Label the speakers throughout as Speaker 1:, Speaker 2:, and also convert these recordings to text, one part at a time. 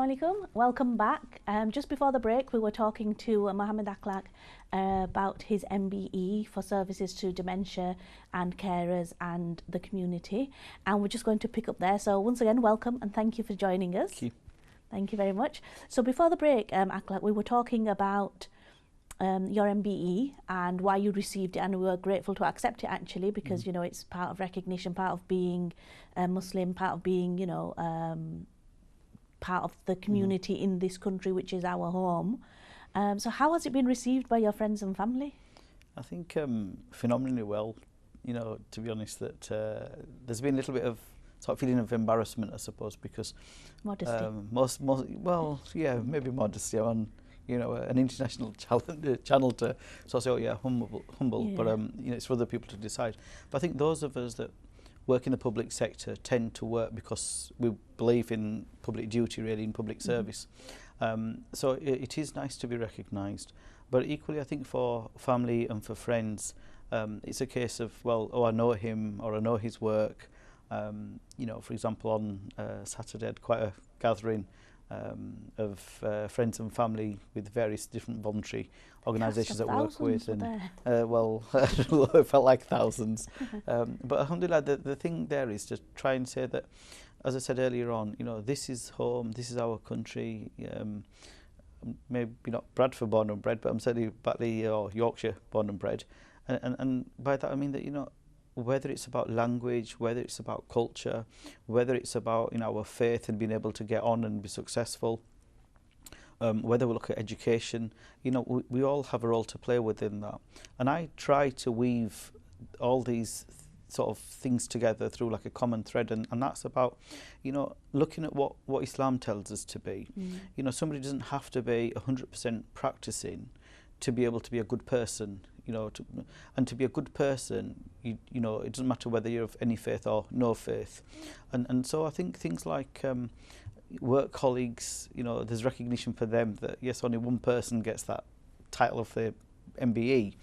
Speaker 1: Assalamu alaikum, welcome back. Just before the break we were talking to Mohammed Akhlaq about his MBE for services to dementia and carers and the community, and we're just going to pick up there. So once again, welcome and thank you for joining us.
Speaker 2: Thank you.
Speaker 1: Thank you very much. So before the break, Akhlaq, we were talking about your MBE and why you received it, and we were grateful to accept it actually because you know it's part of recognition, part of being a Muslim, part of being part of the community in this country, which is our home. So how has it been received by your friends and family?
Speaker 2: I think phenomenally well. You know, to be honest, that there's been a little bit of sort of feeling of embarrassment, I suppose, because
Speaker 1: Modesty.
Speaker 2: Well, yeah, maybe modesty on an international channel to sort of say, oh yeah, humble.
Speaker 1: Yeah.
Speaker 2: But you know, it's for other people to decide. But I think those of us that work in the public sector tend to work because we believe in public duty, really, in public service. So it is nice to be recognised. But equally, I think for family and for friends, it's a case of, well, oh, I know him or I know his work. You know, for example, on Saturday, I had quite a gathering of friends and family with various different voluntary organisations that I work with, and well, it felt like thousands. But alhamdulillah, the thing there is to try and say that, as I said earlier on, you know, this is home, this is our country. Maybe not Bradford born and bred, but I'm certainly Batley or Yorkshire born and bred, and by that I mean that, you know, whether it's about language, whether it's about culture, whether it's about, you know, our faith and being able to get on and be successful, whether we look at education, you know, we all have a role to play within that. And I try to weave all these sort of things together through like a common thread, and that's about, you know, looking at what Islam tells us to be. You know, somebody doesn't have to be 100% practicing to be able to be a good person. You know, and to be a good person, you know, it doesn't matter whether you're of any faith or no faith. And so I think things like work colleagues, you know, there's recognition for them that, yes, only one person gets that title of the MBE,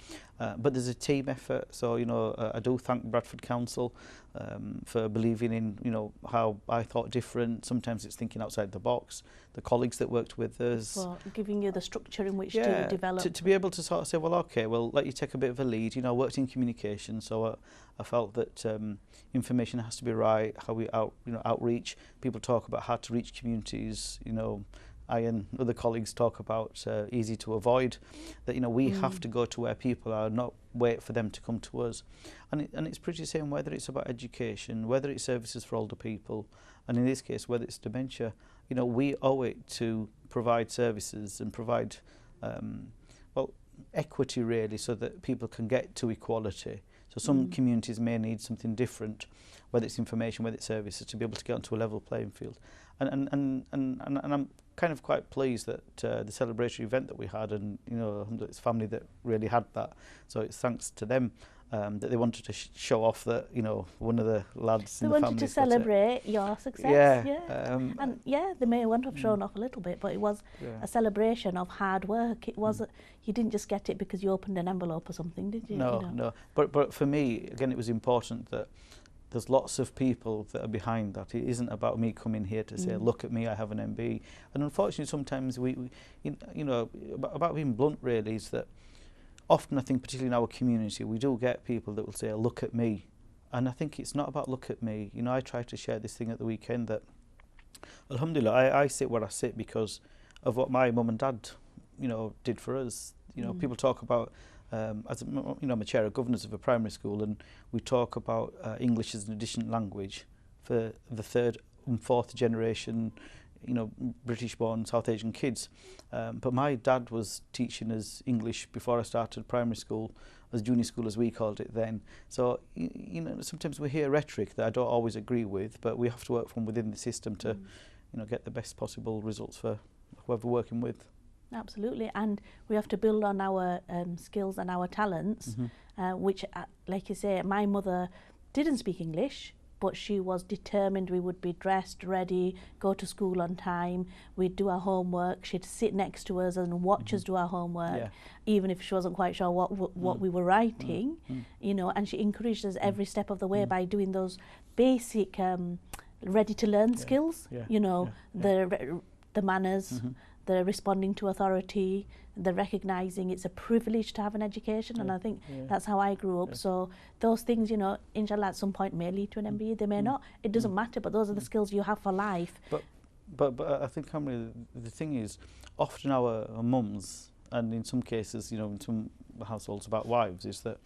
Speaker 2: but there's a team effort. So, you know, I do thank Bradford Council for believing in, you know, how I thought different. Sometimes it's thinking outside the box. The colleagues that worked with us.
Speaker 1: For giving you the structure in which to develop.
Speaker 2: To be able to sort of say, well, okay, well, let you take a bit of a lead. You know, I worked in communication, so I felt that information has to be right, how we outreach. People talk about how to reach communities, you know, I and other colleagues talk about easy to avoid, that, you know, we have to go to where people are, not wait for them to come to us. And it's pretty the same whether it's about education, whether it's services for older people, and in this case, whether it's dementia. You know, we owe it to provide services and provide, well, equity really, so that people can get to equality. So some communities may need something different, whether it's information, whether it's services, to be able to get onto a level playing field. And I'm kind of quite pleased that the celebratory event that we had, and, you know, it's family that really had that. So it's thanks to them that they wanted to show off that, you know, one of the lads in the family. They wanted
Speaker 1: to celebrate your success. And yeah, they may want to have shown off a little bit, but it was a celebration of hard work. It wasn't, you didn't just get it because you opened an envelope or something, did you?
Speaker 2: No,
Speaker 1: you know?
Speaker 2: No. But for me, again, it was important that there's lots of people that are behind that. It isn't about me coming here to say, look at me, I have an MBE. And unfortunately, sometimes we you know, about being blunt really, is that often I think, particularly in our community, we do get people that will say, look at me. And I think it's not about look at me. You know, I tried to share this thing at the weekend that, alhamdulillah, I sit where I sit because of what my mum and dad, you know, did for us. You know, people talk about, as you know, I'm a chair of governors of a primary school, and we talk about English as an additional language for the third and fourth generation, you know, British-born South Asian kids. But my dad was teaching us English before I started primary school, as junior school as we called it then. So, you know, sometimes we hear rhetoric that I don't always agree with, but we have to work from within the system to, you know, get the best possible results for whoever we're working with.
Speaker 1: Absolutely, and we have to build on our skills and our talents, which, like you say, my mother didn't speak English, but she was determined we would be dressed, ready, go to school on time, we'd do our homework, she'd sit next to us and watch us do our homework, even if she wasn't quite sure what we were writing, you know, and she encouraged us every step of the way by doing those basic ready to learn skills, you know, the manners, the responding to authority, the recognising it's a privilege to have an education, and I think that's how I grew up. So those things, you know, inshallah at some point may lead to an MBE, they may not, it doesn't matter, but those are the skills you have for life.
Speaker 2: But I think, Camry, the thing is, often our mums, and in some cases, you know, in some households about wives, is that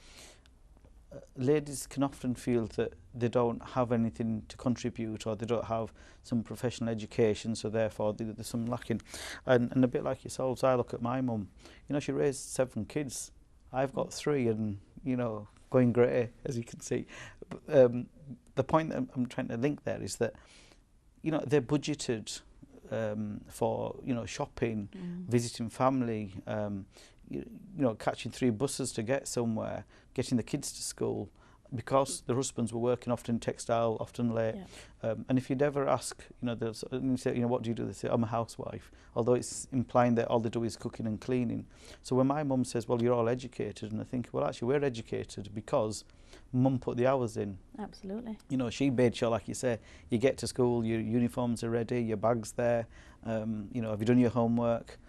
Speaker 2: ladies can often feel that they don't have anything to contribute, or they don't have some professional education, so therefore there's some lacking. And a bit like yourselves, I look at my mum, you know, she raised 7 kids. I've got 3 and, you know, going grey, as you can see. The point that I'm trying to link there is that, you know, they're budgeted for, you know, shopping, visiting family, you know, catching 3 buses to get somewhere, getting the kids to school, because their husbands were working often textile, often late. And if you'd ever ask, you know, you say, you know, what do you do? They say, I'm a housewife, although it's implying that all they do is cooking and cleaning. So when my mum says, well, you're all educated, and I think, well, actually, we're educated because mum put the hours in.
Speaker 1: Absolutely.
Speaker 2: You know, she made sure, like you say, you get to school, your uniforms are ready, your bag's there, you know, have you done your homework?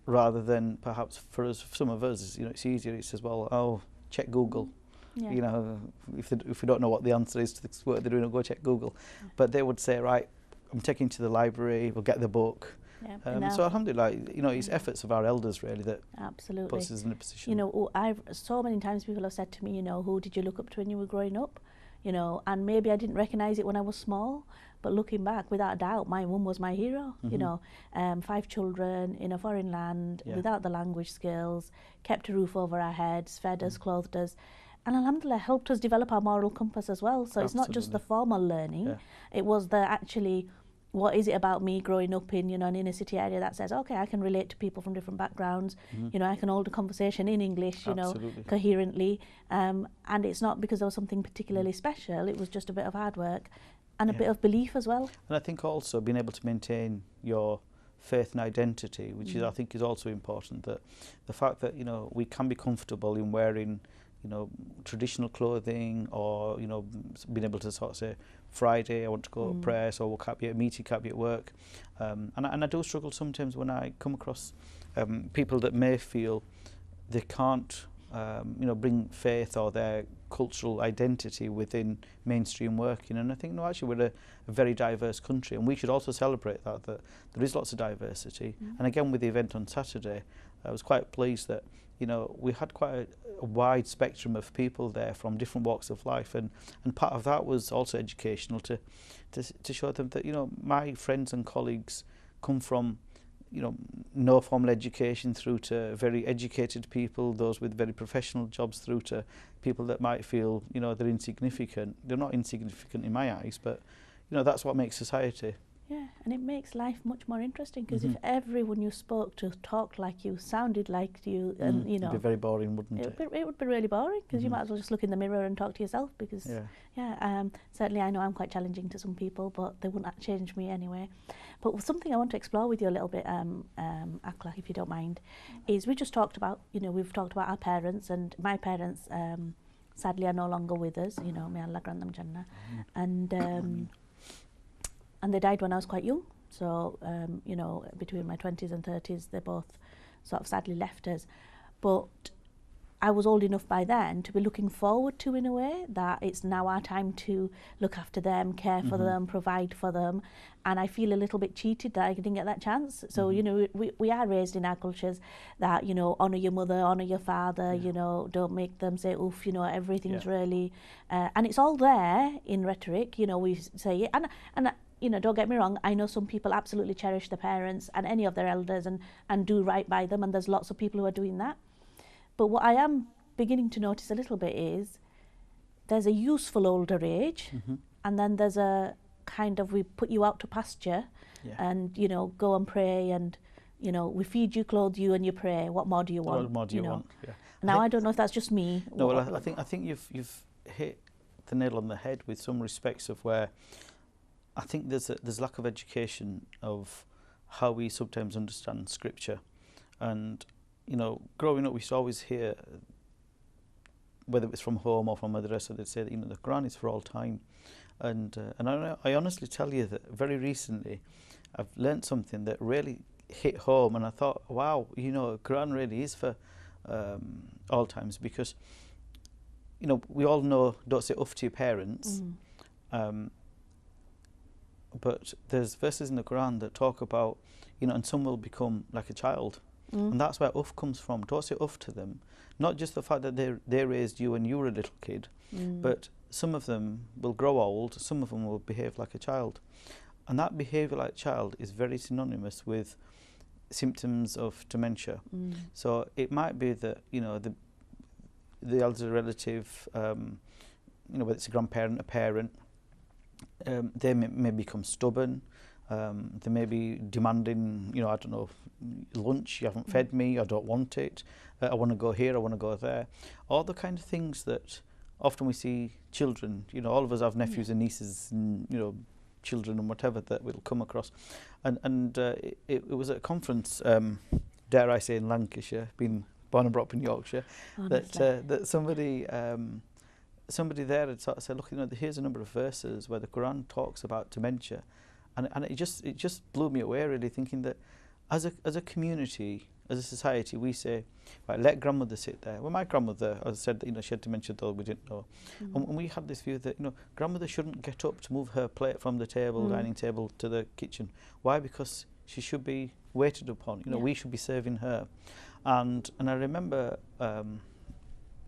Speaker 2: Rather than perhaps for us, for some of us, you know, it's easier. It says, well, oh, check Google. You know, if we don't know what the answer is to the work they're doing, we'll go check Google. But they would say, right, I'm taking to the library, we'll get the book. So alhamdulillah, you know, it's efforts of our elders really that puts us in a position.
Speaker 1: You know, I've so many times people have said to me, you know, who did you look up to when you were growing up? You know, and maybe I didn't recognise it when I was small, but looking back, without a doubt, my mum was my hero. You know, 5 children in a foreign land, without the language skills, kept a roof over our heads, fed us, clothed us, and alhamdulillah helped us develop our moral compass as well. So it's not just the formal learning, it was the actually, what is it about me growing up in, you know, an inner city area that says, okay, I can relate to people from different backgrounds, you know, I can hold a conversation in English, you know, coherently, and it's not because there was something particularly special, it was just a bit of hard work and a bit of belief as well.
Speaker 2: And I think also being able to maintain your faith and identity, which is, I think, is also important, that the fact that, you know, we can be comfortable in wearing, you know, traditional clothing, or, you know, being able to sort of say, Friday I want to go to prayer, so we'll can't be at meeting, can't be at work. And I do struggle sometimes when I come across people that may feel they can't, you know, bring faith or their cultural identity within mainstream working. And I think, no, actually we're a very diverse country, and we should also celebrate that there is lots of diversity. And again, with the event on Saturday, I was quite pleased that, you know, we had quite a wide spectrum of people there from different walks of life, and part of that was also educational to show them that, you know, my friends and colleagues come from, you know, no formal education through to very educated people, those with very professional jobs, through to people that might feel, you know, they're insignificant. They're not insignificant in my eyes, but, you know, that's what makes society.
Speaker 1: Yeah, and it makes life much more interesting, because if everyone you spoke to talked like you, sounded like you, and you know,
Speaker 2: it'd be very boring, wouldn't it?
Speaker 1: It would be really boring, because you might as well just look in the mirror and talk to yourself. Because certainly I know I'm quite challenging to some people, but they wouldn't change me anyway. But something I want to explore with you a little bit, Akla, if you don't mind, is we just talked about, you know, we've talked about our parents, and my parents sadly are no longer with us. You know, may Allah grant them Jannah, and they died when I was quite young. So, you know, between my 20s and 30s, they both sort of sadly left us. But I was old enough by then to be looking forward to, in a way, that it's now our time to look after them, care for them, provide for them. And I feel a little bit cheated that I didn't get that chance. So, you know, we are raised in our cultures that, you know, honour your mother, honour your father, you know, don't make them say, oof, you know, everything's really... and it's all there in rhetoric, you know, we say it. And you know, don't get me wrong, I know some people absolutely cherish their parents and any of their elders and do right by them, and there's lots of people who are doing that. But what I am beginning to notice a little bit is there's a useful older age, and then there's a kind of, we put you out to pasture and, you know, go and pray, and, you know, we feed you, clothe you, and you pray. What more do you want?
Speaker 2: What more do you want? Yeah.
Speaker 1: Now, I don't know if that's just me.
Speaker 2: No, well, I think you've hit the nail on the head with some respects of where I think there's lack of education of how we sometimes understand scripture. And, you know, growing up, we used to always hear, whether it's from home or from madrasa, they'd say that, you know, the Quran is for all time. And I honestly tell you that very recently I've learnt something that really hit home, and I thought, wow, you know, Quran really is for all times, because, you know, we all know don't say uff to your parents, but there's verses in the Quran that talk about, you know, and some will become like a child, and that's where uff comes from. Don't say uff to them, not just the fact that they raised you when you were a little kid, but some of them will grow old, some of them will behave like a child, and that behaviour like a child is very synonymous with symptoms of dementia. So it might be that, you know, the elder relative, you know, whether it's a grandparent, a parent, they may become stubborn, they may be demanding, you know, I don't know, lunch, you haven't fed me, I don't want it, I want to go here, I want to go there. All the kind of things that often we see children, you know, all of us have nephews and nieces and, you know, children and whatever that we'll come across. And it was at a conference, dare I say, in Lancashire, being born and brought up in Yorkshire, that somebody there had sort of said, look, you know, here's a number of verses where the Quran talks about dementia, and it just blew me away, really, thinking that as a community, as a society, we say, right, let grandmother sit there. Well, my grandmother, as I said, you know, she had dementia, though we didn't know, and we had this view that, you know, grandmother shouldn't get up to move her plate from the table, dining table, to the kitchen. Why? Because she should be waited upon. You know, we should be serving her. And I remember,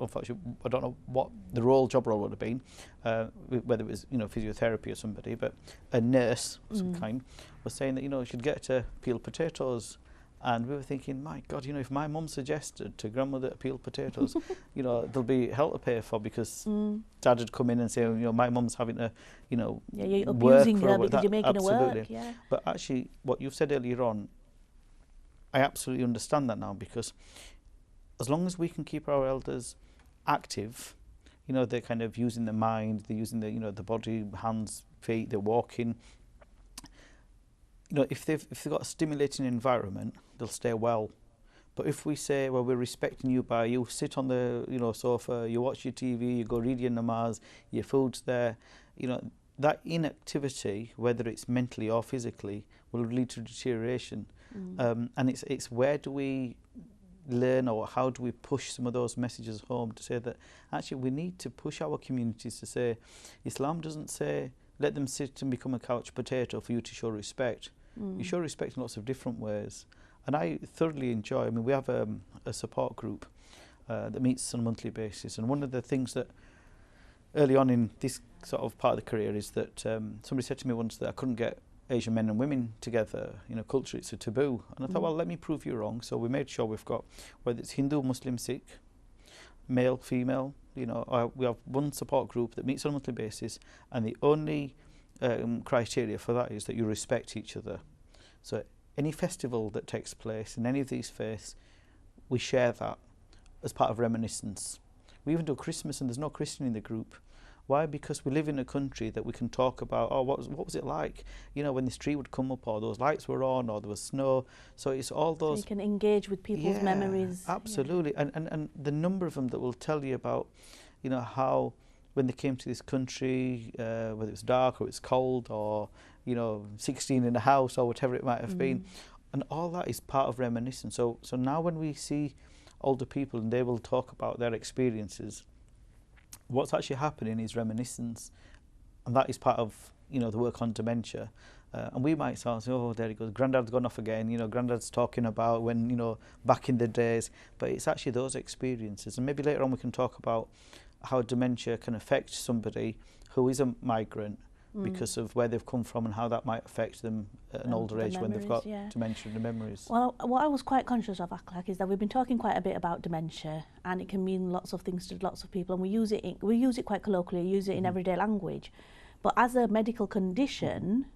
Speaker 2: unfortunately, I don't know what the job role would have been, whether it was, you know, physiotherapy or somebody, but a nurse of some kind was saying that, you know, she'd get to peel potatoes. And we were thinking, my God, you know, if my mum suggested to grandmother to peel potatoes, you know, there'll be hell to pay for, because dad would come in and say, you know, my mum's having to, you know,
Speaker 1: you're
Speaker 2: work
Speaker 1: abusing
Speaker 2: for
Speaker 1: her because you're making her work. Yeah.
Speaker 2: But actually, what you've said earlier on, I absolutely understand that now, because as long as we can keep our elders active, you know, they're kind of using the mind, they're using the, you know, the body, hands, feet, they're walking. You know, if they've got a stimulating environment, they'll stay well. But if we say, well, we're respecting you by you sit on the, you know, sofa, you watch your TV, you go read your namaz, your food's there, you know, that inactivity, whether it's mentally or physically, will lead to deterioration. And it's where do we learn, or how do we push some of those messages home to say that actually we need to push our communities to say, Islam doesn't say let them sit and become a couch potato for you to show respect. You show respect in lots of different ways. And I thoroughly enjoy, I mean, we have a support group that meets on a monthly basis. And one of the things that early on in this sort of part of the career is that somebody said to me once that I couldn't get Asian men and women together, you know, culturally it's a taboo. And I thought, well, let me prove you wrong. So we made sure we've got, whether it's Hindu, Muslim, Sikh, male, female, you know, we have one support group that meets on a monthly basis, and the only criteria for that is that you respect each other. So any festival that takes place in any of these faiths, we share that as part of reminiscence. We even do Christmas and there's no Christian in the group. Why? Because we live in a country that we can talk about, oh, what was it like, you know, when this tree would come up, or those lights were on, or there was snow. So it's all those...
Speaker 1: So you can engage with people's memories.
Speaker 2: Absolutely. Yeah. And the number of them that will tell you about, you know, how when they came to this country, whether it was dark or it's cold, or, you know, 16 in a house or whatever it might have been. And all that is part of reminiscence. So now when we see older people and they will talk about their experiences, what's actually happening is reminiscence, and that is part of, you know, the work on dementia. And we might start saying, oh, there he goes, Grandad's gone off again, you know, Grandad's talking about when, you know, back in the days. But it's actually those experiences. And maybe later on we can talk about how dementia can affect somebody who is a migrant because of where they've come from, and how that might affect them at an older age when they've got dementia and the memories.
Speaker 1: Well, what I was quite conscious of, Akhlaq, is that we've been talking quite a bit about dementia, and it can mean lots of things to lots of people, and we use it quite colloquially, use it in everyday language. But as a medical condition,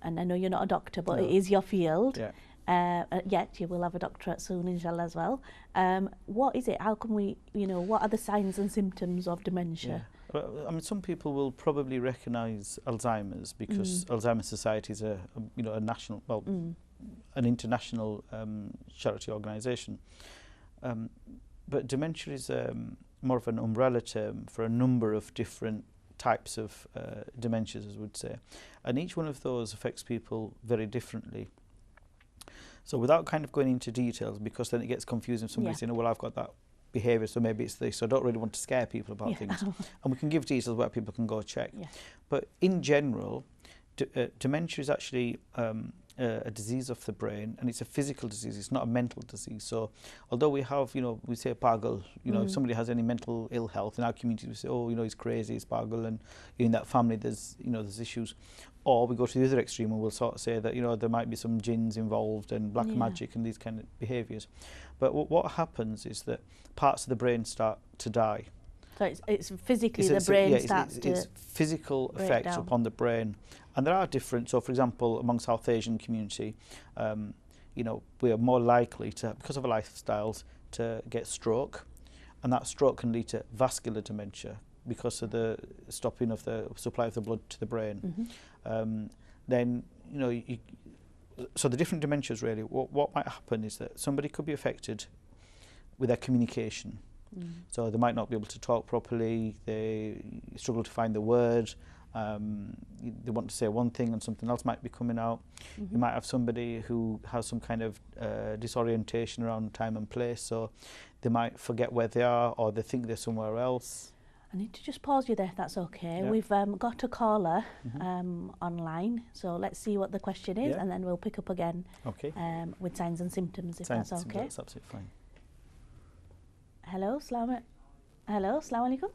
Speaker 1: and I know you're not a doctor, but it is your field, yet you will have a doctorate soon, inshallah, as well. What is it? How can we, you know, what are the signs and symptoms of dementia?
Speaker 2: I mean, some people will probably recognise Alzheimer's, because Alzheimer's Society is a you know, a national, well, an international charity organisation. But dementia is more of an umbrella term for a number of different types of dementias, as we'd say, and each one of those affects people very differently. So without kind of going into details, because then it gets confusing, somebody's saying, oh, well, I've got that behaviour, so maybe it's this. So I don't really want to scare people about things. And we can give details where people can go check. But in general, dementia is actually a disease of the brain, and it's a physical disease. It's not a mental disease. So although we have, we say pagal, if somebody has any mental ill health in our community, we say, oh, he's crazy, he's pagal, and in that family there's, there's issues. Or we go to the other extreme and we'll sort of say that, there might be some jinns involved and black magic and these kind of behaviours. But what happens is that parts of the brain start to die.
Speaker 1: So it's physically the brain starts to
Speaker 2: it's physical effects upon the brain. And there are different, so for example, among South Asian community, we are more likely to, because of our lifestyles, to get stroke. And that stroke can lead to vascular dementia because of the stopping of the supply of the blood to the brain. Then, so the different dementias really, what might happen is that somebody could be affected with their communication. So they might not be able to talk properly, they struggle to find the word, they want to say one thing and something else might be coming out. You might have somebody who has some kind of disorientation around time and place, so they might forget where they are or they think they're somewhere else.
Speaker 1: I need to just pause you there if that's okay. We've got a caller online, so let's see what the question is and then we'll pick up again with signs and symptoms if that's okay.
Speaker 2: That's absolutely fine.
Speaker 1: Hello, Assalamu alaikum.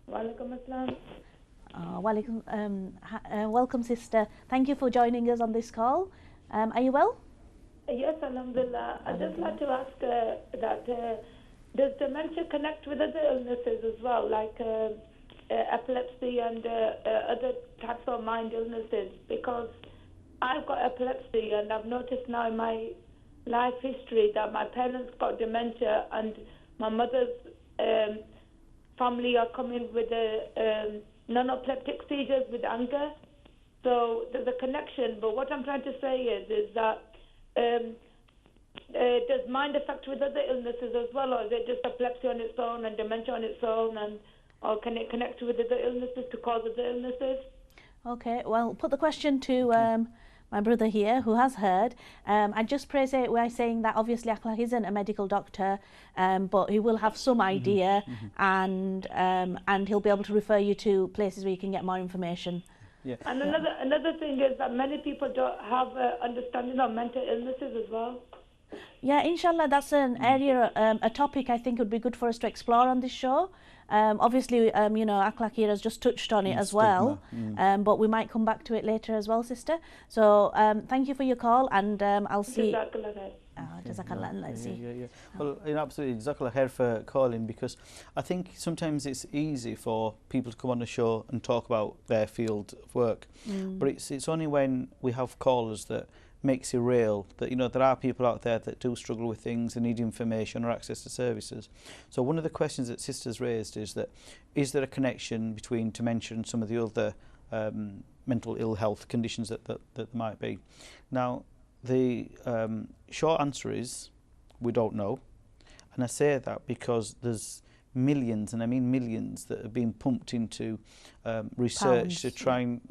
Speaker 3: Walaikum assalam.
Speaker 1: Welcome, sister. Thank you for joining us on this call. Are you well?
Speaker 3: Yes, alhamdulillah. I'd just like to ask that does dementia connect with other illnesses as well, like epilepsy and other types of mind illnesses? Because I've got epilepsy and I've noticed now in my life history that my parents got dementia and my mother's family are coming with non-epileptic seizures with anger. So there's a connection, but what I'm trying to say is that does mind affect with other illnesses as well, or is it just epilepsy on its own and dementia on its own, or can it connect with other illnesses to cause other illnesses?
Speaker 1: Okay, well, put the question to my brother here who has heard. I just praise it by saying that obviously Akhlaq isn't a medical doctor, but he will have some idea and he'll be able to refer you to places where you can get more information.
Speaker 3: And another thing is that many people don't have understanding of mental illnesses as well.
Speaker 1: Yeah, inshallah, that's an area, a topic I think would be good for us to explore on this show. Obviously, Akhlaq here has just touched on it as well, but we might come back to it later as well, sister. So thank you for your call, and I'll see. Jazakallah, let's see.
Speaker 2: Well, absolutely, Jazakallah khair for calling, because I think sometimes it's easy for people to come on the show and talk about their field of work, but it's only when we have callers that makes it real that there are people out there that do struggle with things and need information or access to services. So one of the questions that sisters raised is that is there a connection between dementia and some of the other mental ill health conditions that might be? Now the short answer is we don't know, and I say that because there's millions, and I mean millions, that have been pumped into research to try and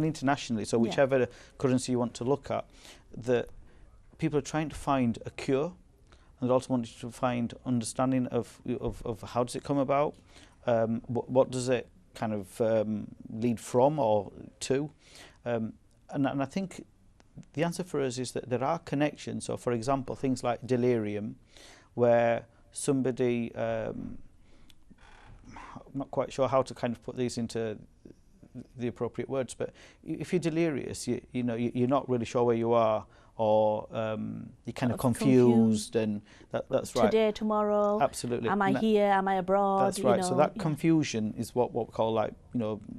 Speaker 2: internationally, so whichever currency you want to look at, that people are trying to find a cure, and also wanting to find understanding of how does it come about, what does it kind of lead from or to, and I think the answer for us is that there are connections. So for example, things like delirium, where somebody, I'm not quite sure how to kind of put these into the appropriate words, but if you're delirious, you're not really sure where you are, or you're kind of confused, and that's right.
Speaker 1: Today, tomorrow.
Speaker 2: Absolutely.
Speaker 1: Am I here? Am I abroad?
Speaker 2: That's right. So that confusion is what we call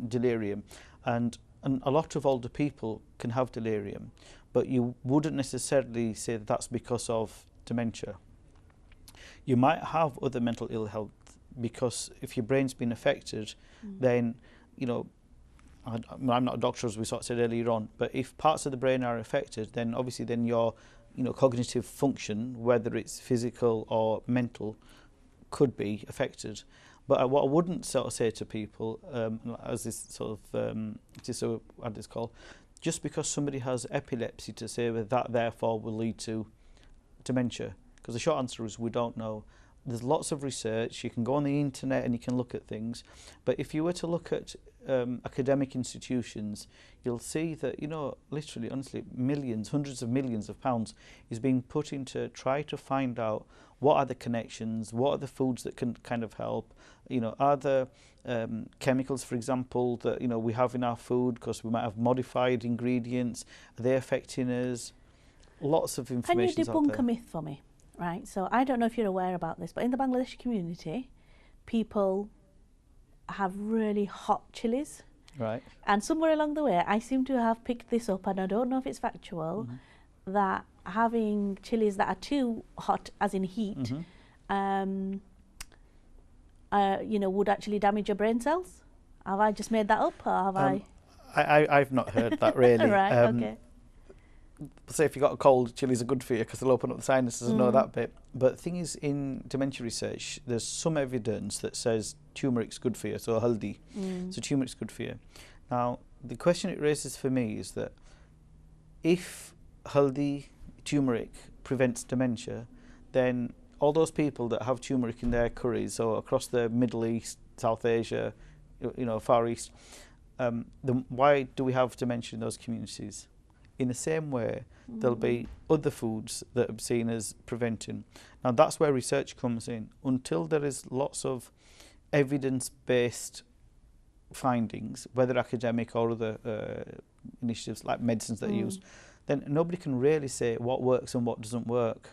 Speaker 2: delirium, and a lot of older people can have delirium, but you wouldn't necessarily say that that's because of dementia. You might have other mental ill health, because if your brain's been affected, then I'm not a doctor, as we sort of said earlier on, but if parts of the brain are affected, then obviously your cognitive function, whether it's physical or mental, could be affected. But what I wouldn't sort of say to people, as this sort of, what it's called, just because somebody has epilepsy, to say that therefore will lead to dementia. Because the short answer is we don't know. There's lots of research. You can go on the internet and you can look at things. But if you were to look at academic institutions, you'll see that, literally, honestly, millions, hundreds of millions of pounds is being put into try to find out what are the connections, what are the foods that can kind of help, are there chemicals, for example, that we have in our food because we might have modified ingredients, are they affecting us? Lots of information.
Speaker 1: Can you debunk a myth for me? Right, so I don't know if you're aware about this, but in the Bangladeshi community, people have really hot chilies.
Speaker 2: Right.
Speaker 1: And somewhere along the way, I seem to have picked this up, and I don't know if it's factual, that having chilies that are too hot, as in heat, would actually damage your brain cells. Have I just made that up, or have
Speaker 2: I've not heard that really.
Speaker 1: Right, okay.
Speaker 2: Say if you've got a cold, chilies are good for you because they'll open up the sinuses and know that bit. But the thing is, in dementia research, there's some evidence that says turmeric's good for you, so haldi. So turmeric's good for you. Now, the question it raises for me is that if haldi, turmeric, prevents dementia, then all those people that have turmeric in their curries, or across the Middle East, South Asia, Far East, then why do we have dementia in those communities? In the same way, there'll be other foods that are seen as preventing. Now, that's where research comes in. Until there is lots of evidence-based findings, whether academic or other initiatives like medicines that are used, then nobody can really say what works and what doesn't work.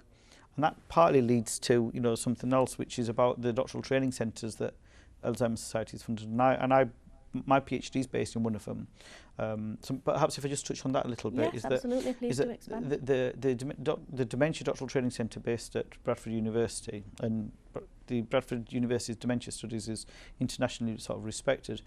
Speaker 2: And that partly leads to something else, which is about the doctoral training centres that Alzheimer's Society has funded. And my PhD is based in one of them. So perhaps if I just touch on that a little bit,
Speaker 1: yes, absolutely. Please do expand.
Speaker 2: The Dementia Doctoral Training Centre based at Bradford University, and the Bradford University's Dementia Studies is internationally sort of respected,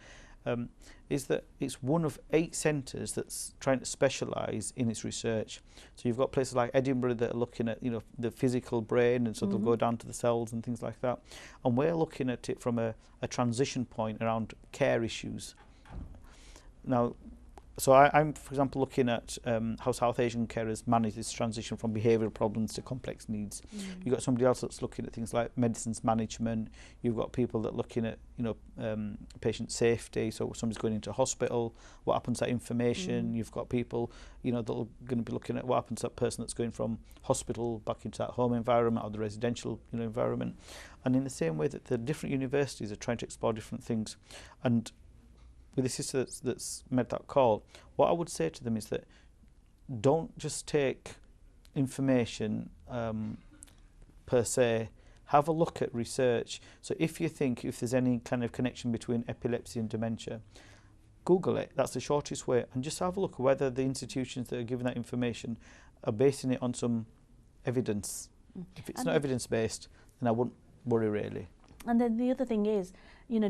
Speaker 2: is that it's one of 8 centres that's trying to specialise in its research. So you've got places like Edinburgh that are looking at the physical brain, and so they'll go down to the cells and things like that. And we're looking at it from a transition point around care issues. Now, so I'm, for example, looking at how South Asian carers manage this transition from behavioural problems to complex needs. You've got somebody else that's looking at things like medicines management. You've got people that are looking at, patient safety. So somebody's going into hospital, what happens to that information? You've got people, that are going to be looking at what happens to that person that's going from hospital back into that home environment or the residential, environment. And in the same way that the different universities are trying to explore different things. And with the sister that's made that call, what I would say to them is that don't just take information per se, have a look at research. So if you think if there's any kind of connection between epilepsy and dementia, Google it, that's the shortest way, and just have a look at whether the institutions that are giving that information are basing it on some evidence. If it's not evidence-based, then I wouldn't worry really.
Speaker 1: And then the other thing is,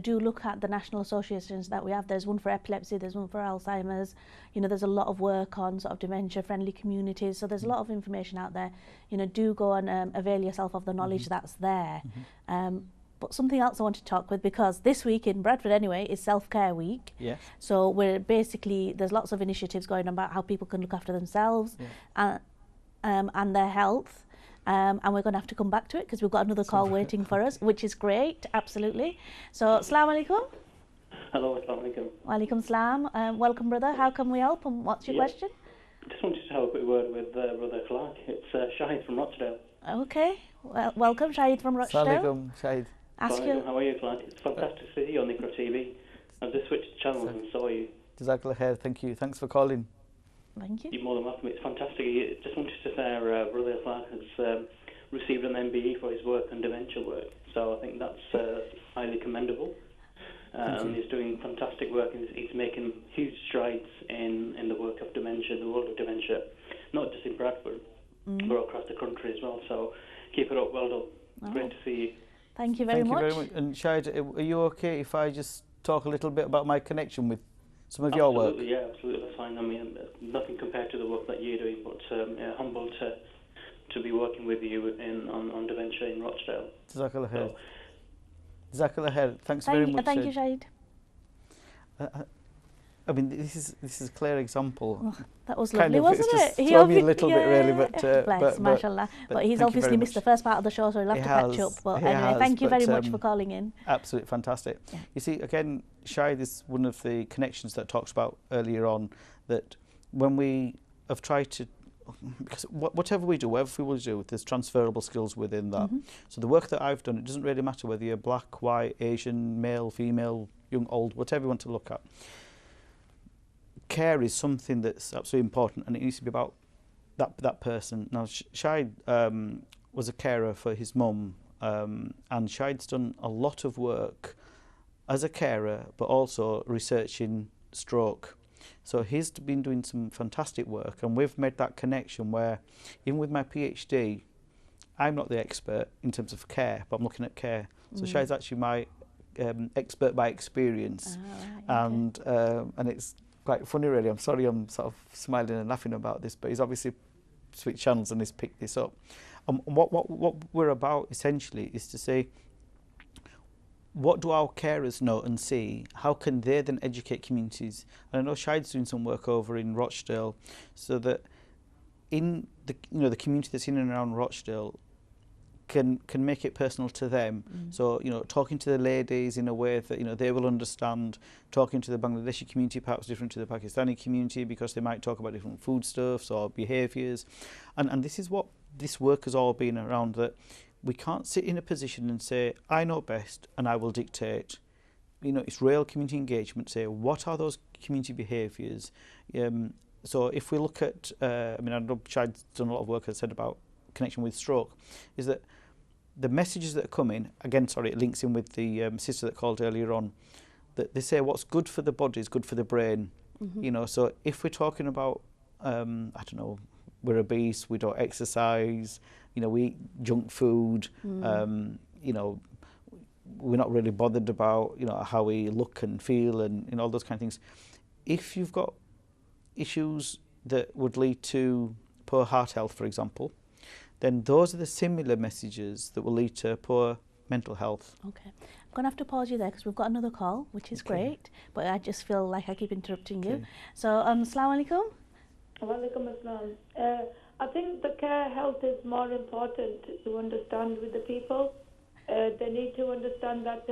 Speaker 1: do look at the national associations that we have. There's one for epilepsy, there's one for Alzheimer's. There's a lot of work on sort of dementia-friendly communities. So there's a lot of information out there. Do go and avail yourself of the knowledge that's there. But something else I want to talk with, because this week in Bradford anyway is Self-Care Week.
Speaker 2: Yeah.
Speaker 1: So there's lots of initiatives going on about how people can look after themselves and their health. And we're going to have to come back to it because we've got another call waiting for us, which is great, absolutely. So, Assalamu alaikum.
Speaker 4: Hello, Assalamu alaikum.
Speaker 1: Wa alaikum salam. Welcome, brother. How can we help, and what's your question?
Speaker 4: Just wanted to have a quick word with Brother Clark. It's Shahid from Rochdale.
Speaker 1: Okay. Well, welcome, Shahid from Rochdale.
Speaker 2: Assalamu alaikum, Shahid.
Speaker 4: How are you, Clark? It's fantastic to see you on IQRA TV. I've just switched channels and saw you.
Speaker 2: Jazakallah khair, thank you. Thanks for calling.
Speaker 1: Thank you.
Speaker 4: You're more than welcome. It's fantastic. Just wanted to say Brother Clark has received an MBE for his work on dementia work. So I think that's highly commendable. And he's doing fantastic work. He's making huge strides in the work of dementia, the world of dementia, not just in Bradford, but across the country as well. So keep it up. Well done.
Speaker 1: Oh.
Speaker 4: Great to see you.
Speaker 1: Thank you very much.
Speaker 2: Thank you very much. And Shahid, are you okay if I just talk a little bit about my connection with some of your work?
Speaker 4: Yeah, absolutely, that's fine. I mean, nothing compared to the work that you're doing, but humbled to be working with you on dementia in Rochdale.
Speaker 2: Jazakallah khair. Jazakallah khair. Thanks very much.
Speaker 1: Thank you, Shahid.
Speaker 2: I mean, this is a clear example.
Speaker 1: Oh, that was
Speaker 2: Kind
Speaker 1: lovely,
Speaker 2: of,
Speaker 1: wasn't
Speaker 2: it's
Speaker 1: it?
Speaker 2: just thrown me a little bit, really,
Speaker 1: Bless, mashallah. But he's
Speaker 2: thank you
Speaker 1: obviously
Speaker 2: very
Speaker 1: missed the
Speaker 2: much.
Speaker 1: first part of the show, so he'll have to catch up. But anyway, thank you very much for calling in.
Speaker 2: Absolutely fantastic.
Speaker 1: Yeah.
Speaker 2: You see, again, Shahid is one of the connections that talks about earlier on, that when we have tried to, because whatever we do, whatever we will do, there's transferable skills within that. So the work that I've done, it doesn't really matter whether you're black, white, Asian, male, female, young, old, whatever you want to look at. Care is something that's absolutely important, and it needs to be about that person. Now, Shahid was a carer for his mum, and Shahid's done a lot of work as a carer, but also researching stroke. So he's been doing some fantastic work, and we've made that connection where, even with my PhD, I'm not the expert in terms of care, but I'm looking at care. So Shahid's actually my expert by experience, and it's quite funny, really. I'm sorry I'm sort of smiling and laughing about this, but he's obviously switched channels and he's picked this up. What we're about essentially is to say, what do our carers know and see? How can they then educate communities? And I know Shahid's doing some work over in Rochdale, so that in the community that's in and around Rochdale can make it personal to them. So, talking to the ladies in a way that, they will understand, talking to the Bangladeshi community perhaps different to the Pakistani community, because they might talk about different foodstuffs or behaviours. And this is what this work has all been around, that we can't sit in a position and say, I know best and I will dictate. It's real community engagement, say, what are those community behaviours? So if we look at, I know Shahid's done a lot of work, as I said, about connection with stroke, is that the messages that are coming, again, sorry, it links in with the sister that called earlier on, that they say what's good for the body is good for the brain. So if we're talking about, I don't know, we're obese, we don't exercise, we eat junk food, we're not really bothered about, how we look and feel and all those kind of things. If you've got issues that would lead to poor heart health, for example, then those are the similar messages that will lead to poor mental health. Okay.
Speaker 1: I'm going to have to pause you there because we've got another call, which is great, but I just feel like I keep interrupting you. So, Assalamu alaikum.
Speaker 3: Wa alaikum assalam. I think the care health is more important to understand with the people. They need to understand that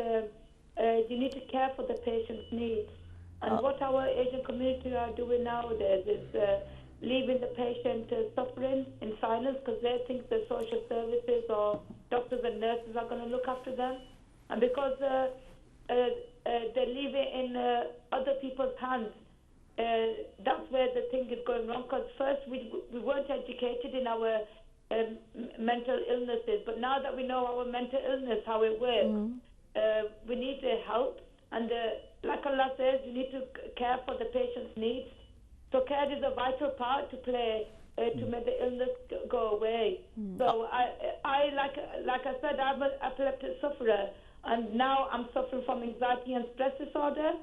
Speaker 3: you need to care for the patient's needs. And what our Asian community are doing nowadays is leaving the patient suffering in silence, because they think the social services or doctors and nurses are going to look after them. And because they leave it in other people's hands, that's where the thing is going wrong. Because first we weren't educated in our mental illnesses, but now that we know our mental illness, how it works, we need help. And like Allah says, you need to care for the patient's needs. So care is a vital part to play to make the illness go away. So I like I said, I'm an epileptic sufferer, and now I'm suffering from anxiety and stress disorder,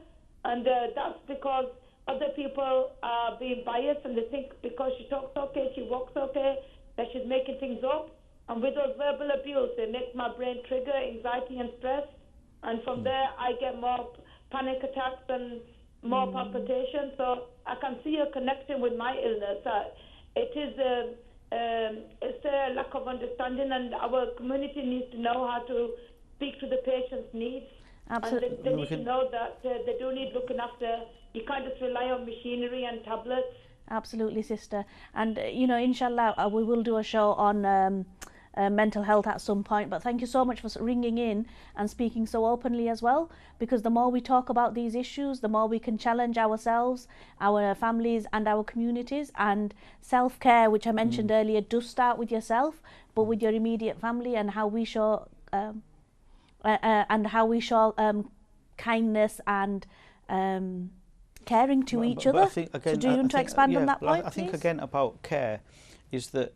Speaker 3: and that's because other people are being biased, and they think because she talks okay, she walks okay, that she's making things up. And with those verbal abuse, it makes my brain trigger anxiety and stress, and from there I get more panic attacks and more palpitations. So I can see a connection with my illness. It's a lack of understanding, and our community needs to know how to speak to the patient's needs. Absolutely. And they need to know that they do need looking after. You can't just rely on machinery and tablets.
Speaker 1: Absolutely, sister. And, inshallah, we will do a show on mental health at some point, but thank you so much for ringing in and speaking so openly as well, because the more we talk about these issues, the more we can challenge ourselves, our families and our communities. And self-care, which I mentioned earlier, does start with yourself, but with your immediate family, and how we show kindness and caring to each other. So do you want to expand on that point,
Speaker 2: I think
Speaker 1: please?
Speaker 2: Again about care is that,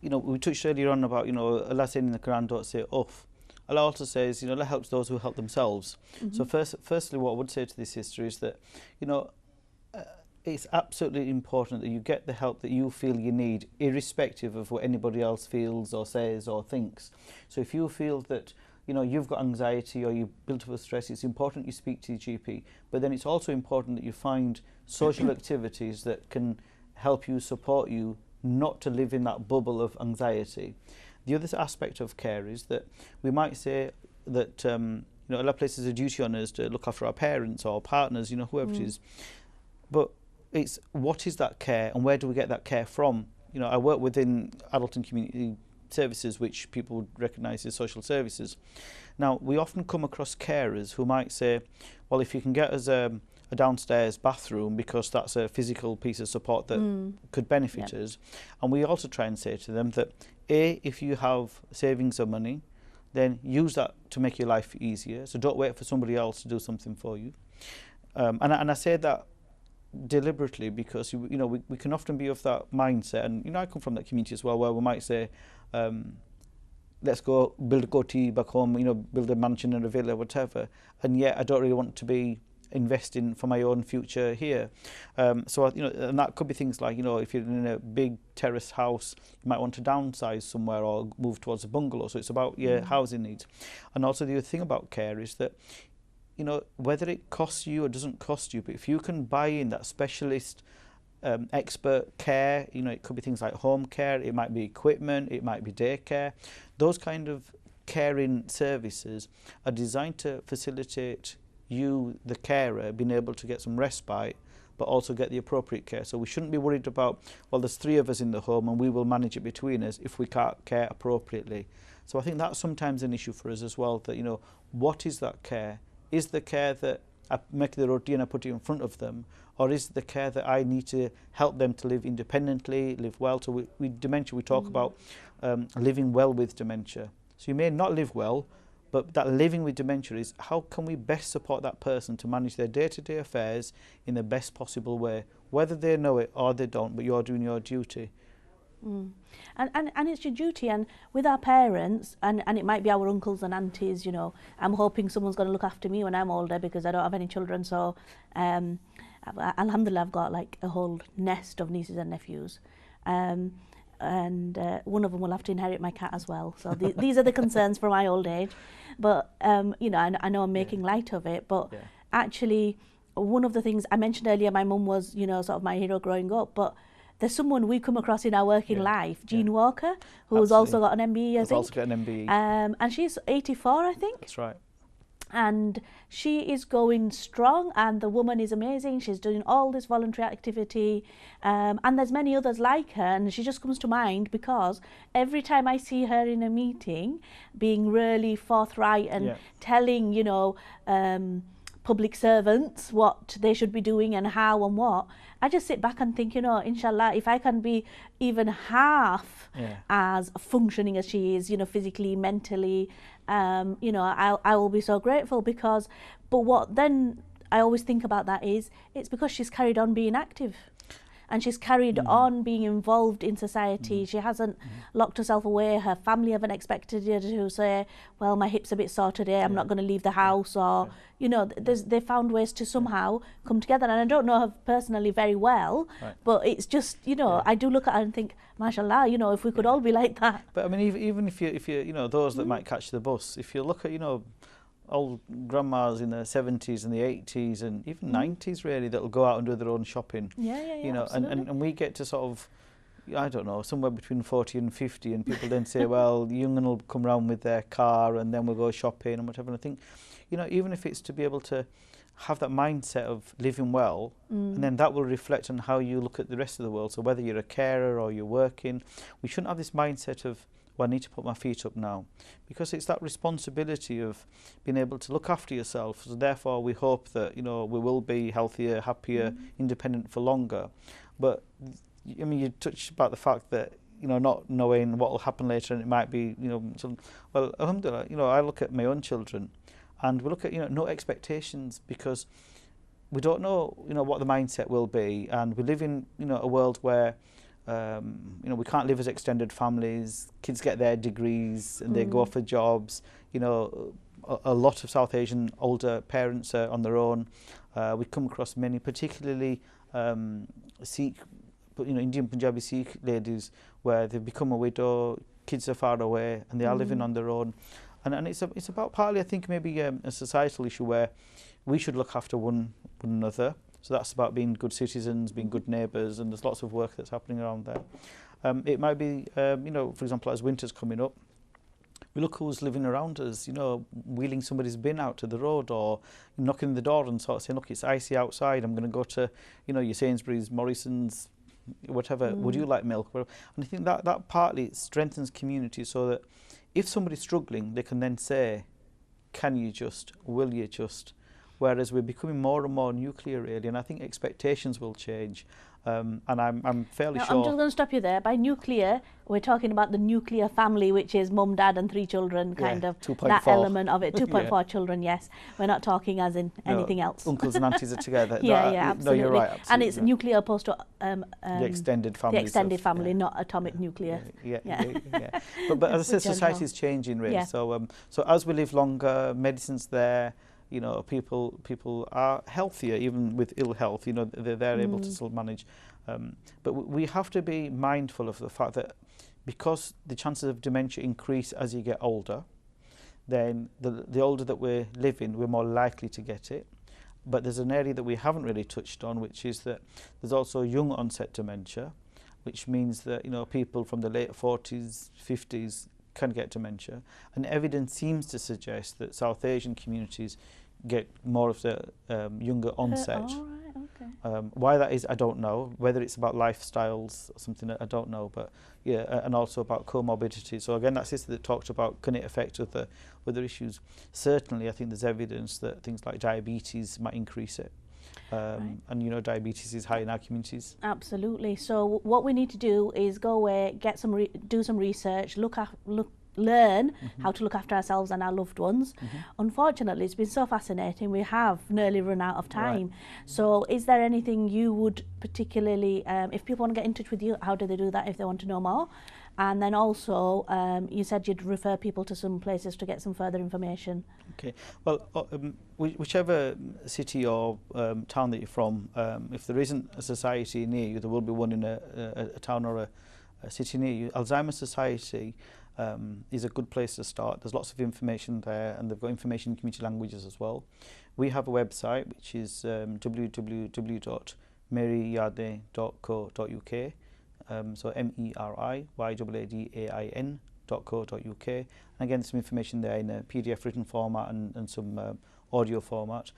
Speaker 2: we touched earlier on about, Allah saying in the Quran, don't say uff. Allah also says, Allah helps those who help themselves. So firstly, what I would say to this sister is that, it's absolutely important that you get the help that you feel you need, irrespective of what anybody else feels or says or thinks. So if you feel that you know, you've got anxiety or you built up with stress, it's important you speak to your GP. But then it's also important that you find social activities that can help you, support you, not to live in that bubble of anxiety. The other aspect of care is that we might say that you know, a lot of places a duty on us to look after our parents or partners, you know, whoever it is. But it's what is that care and where do we get that care from? You know, I work within adult and community services, which people would recognise as social services. Now, we often come across carers who might say, well, if you can get us a downstairs bathroom, because that's a physical piece of support that could benefit us. And we also try and say to them that, A, if you have savings of money, then use that to make your life easier. So don't wait for somebody else to do something for you. And I say that deliberately because, you know, we can often be of that mindset. And, you know, I come from that community as well, where we might say, let's go build a goatee back home, you know, build a mansion and a villa, whatever. And yet I don't really want to be investing for my own future here. So, you know, and that could be things like, you know, if you're in a big terraced house, you might want to downsize somewhere or move towards a bungalow. So it's about your housing needs. And also the other thing about care is that, you know, whether it costs you or doesn't cost you, but if you can buy in that specialist expert care, you know, it could be things like home care, it might be equipment, it might be daycare. Those kind of caring services are designed to facilitate you, the carer, being able to get some respite, but also get the appropriate care. So we shouldn't be worried about, well, there's 3 of us in the home and we will manage it between us if we can't care appropriately. So I think that's sometimes an issue for us as well, that, you know, what is that care? Is the care that I make the routine, I put it in front of them, or is the care that I need to help them to live independently, live well? So with dementia, we talk about living well with dementia. So you may not live well, but that living with dementia is how can we best support that person to manage their day-to-day affairs in the best possible way, whether they know it or they don't, but you're doing your duty.
Speaker 1: And it's your duty, and with our parents, and it might be our uncles and aunties, you know, I'm hoping someone's going to look after me when I'm older because I don't have any children, so alhamdulillah, I've got like a whole nest of nieces and nephews. And one of them will have to inherit my cat as well. So these are the concerns for my old age. But, you know, I know I'm making light of it, but actually one of the things I mentioned earlier, my mum was, you know, sort of my hero growing up, but there's someone we come across in our working life, Jean Walker, who's also got an MBE, I think.
Speaker 2: Also got an MBE.
Speaker 1: And she's 84, I think.
Speaker 2: That's right.
Speaker 1: And she is going strong, and the woman is amazing. She's doing all this voluntary activity, and there's many others like her, and she just comes to mind because every time I see her in a meeting being really forthright and telling, you know, public servants what they should be doing and how and what, I just sit back and think, you know, inshallah, if I can be even half as functioning as she is, you know, physically, mentally, you know, I will be so grateful because, but what then I always think about that is, it's because she's carried on being active. And she's carried on being involved in society. She hasn't locked herself away. Her family haven't expected her to say, well, my hip's a bit sore today, I'm not going to leave the house, or, you know, they found ways to somehow come together. And I don't know her personally very well, but it's just, you know, I do look at her and think, mashallah, you know, if we could all be like that.
Speaker 2: But I mean, even if you you know, those that might catch the bus, if you look at, you know, old grandmas in the 70s and the 80s and even 90s really, that'll go out and do their own shopping. You know, and we get to sort of, I don't know, somewhere between 40 and 50, and people then say, well, the young one will come round with their car and then we'll go shopping and whatever. And I think, you know, even if it's to be able to have that mindset of living well, and then that will reflect on how you look at the rest of the world. So whether you're a carer or you're working, we shouldn't have this mindset of, well, I need to put my feet up now, because it's that responsibility of being able to look after yourself. So therefore we hope that, you know, we will be healthier, happier, independent for longer. But I mean, you touched about the fact that, you know, not knowing what will happen later, and it might be, you know, well, alhamdulillah, you know, I look at my own children and we look at, you know, no expectations, because we don't know, you know, what the mindset will be, and we live in, you know, a world where you know, we can't live as extended families. Kids get their degrees and they go for jobs. You know, a lot of South Asian older parents are on their own. We come across many, particularly Sikh, you know, Indian Punjabi Sikh ladies, where they've become a widow, kids are far away, and they are living on their own. And it's about partly, I think, maybe a societal issue where we should look after one another. So that's about being good citizens, being good neighbours, and there's lots of work that's happening around there. It might be, you know, for example, as winter's coming up, we look who's living around us, you know, wheeling somebody's bin out to the road, or knocking on the door and sort of saying, look, it's icy outside, I'm going to go to, you know, your Sainsbury's, Morrison's, whatever, would you like milk? And I think that partly strengthens community, so that if somebody's struggling, they can then say, can you just, will you just? Whereas we're becoming more and more nuclear, really, and I think expectations will change. And I'm fairly sure.
Speaker 1: I'm just going to stop you there. By nuclear, we're talking about the nuclear family, which is mum, dad, and 3 children, kind of
Speaker 2: 2.4.
Speaker 1: that element of it. 2.4
Speaker 2: Yeah.
Speaker 1: children, yes. We're not talking as in anything else.
Speaker 2: Uncles and aunties are together.
Speaker 1: Absolutely.
Speaker 2: No, you're right.
Speaker 1: And it's nuclear opposed to
Speaker 2: the extended family.
Speaker 1: the extended family, not atomic nuclear.
Speaker 2: Yeah. But as I said, society is changing, really.
Speaker 1: Yeah.
Speaker 2: So as we live longer, medicine's there. You know, people are healthier, even with ill health. You know, they're able to still manage. But we have to be mindful of the fact that because the chances of dementia increase as you get older, then the older that we're living, we're more likely to get it. But there's an area that we haven't really touched on, which is that there's also young onset dementia, which means that, you know, people from the late 40s, 50s can get dementia, and evidence seems to suggest that South Asian communities get more of the younger onset.
Speaker 1: All right, okay.
Speaker 2: Why that is, I don't know. Whether it's about lifestyles or something, I don't know. But yeah, and also about comorbidity. So again, that sister that talked about, can it affect other issues? Certainly, I think there's evidence that things like diabetes might increase it.
Speaker 1: Right.
Speaker 2: And you know, diabetes is high in our communities.
Speaker 1: Absolutely. So what we need to do is go away, get some do some research, learn how to look after ourselves and our loved ones. Unfortunately, it's been so fascinating. We have nearly run out of time.
Speaker 2: Right.
Speaker 1: So is there anything you would particularly, if people want to get in touch with you, how do they do that if they want to know more? And then also, you said you'd refer people to some places to get some further information.
Speaker 2: Okay. Well, whichever city or town that you're from, if there isn't a society near you, there will be one in a town or a city near you. Alzheimer's Society is a good place to start. There's lots of information there, and they've got information in community languages as well. We have a website which is www.meriyadain.co.uk. So MERIYADAIN.co.uk. And again, some information there in a PDF written format and some audio format.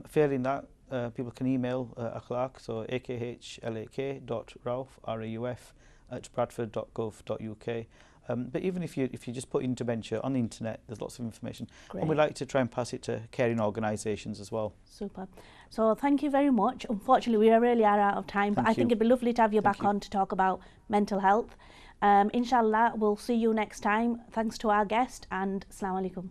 Speaker 2: Failing that, people can email Akhlaq, so aklak.rauf@bradford.gov.uk. But even if you just put in dementia on the internet, there's lots of information.
Speaker 1: Great.
Speaker 2: And we like to try and pass it to caring organisations as well.
Speaker 1: Super. So thank you very much. Unfortunately, we really are out of time, but I think it'd be lovely to have you back on to talk about mental health. Inshallah, we'll see you next time. Thanks to our guest, and Assalamu alaikum.